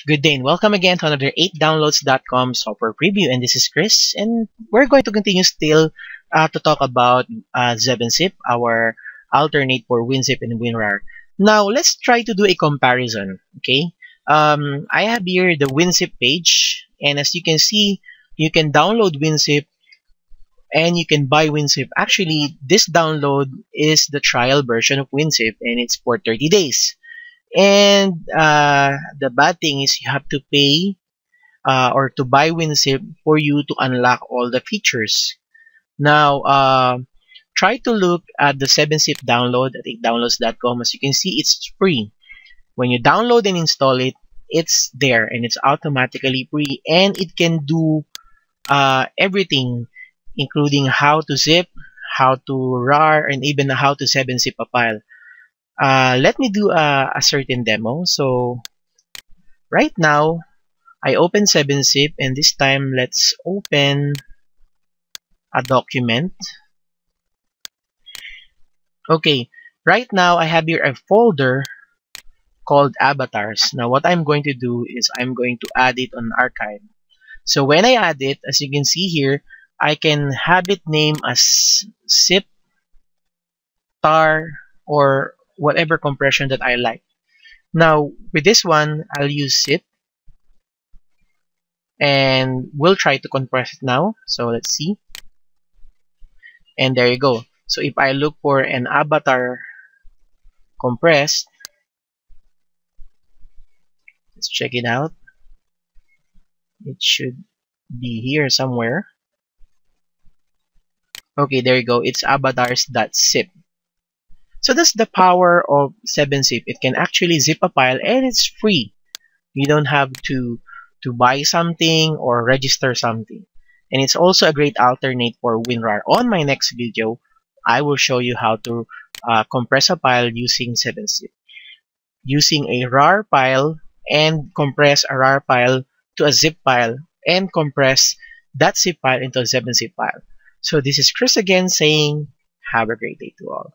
Good day and welcome again to another 8downloads.com software preview. And this is Chris, and we're going to continue still to talk about ZebNzip, our alternate for WinZip and WinRAR. Now, let's try to do a comparison, okay? I have here the WinZip page, and as you can see, you can download WinZip and you can buy WinZip. Actually, this download is the trial version of WinZip, and it's for 30 days. And the bad thing is you have to pay or to buy WinZip for you to unlock all the features. Now, try to look at the 7-zip download at 8downloads.com. As you can see, it's free. When you download and install it, it's there and it's automatically free, and it can do everything, including how to zip, how to RAR, and even how to 7-zip a file. Let me do a certain demo. So right now I open 7-zip, and this time let's open a document. Okay, right now I have here a folder called avatars. Now what I'm going to do is I'm going to add it on archive. So when I add it, as you can see here, I can have it named as zip, tar, or whatever compression that I like. Now with this one, I'll use zip, and we'll try to compress it now. So let's see, and there you go. So if I look for an avatar compressed, let's check it out. It should be here somewhere. Okay, there you go. It's avatars.zip. So that's the power of 7-zip. It can actually zip a file, and it's free. You don't have to buy something or register something. And it's also a great alternate for WinRAR. On my next video, I will show you how to compress a file using 7-zip. Using a RAR file and compress a RAR file to a zip file, and compress that zip file into a 7-zip file. So this is Chris again saying, have a great day to all.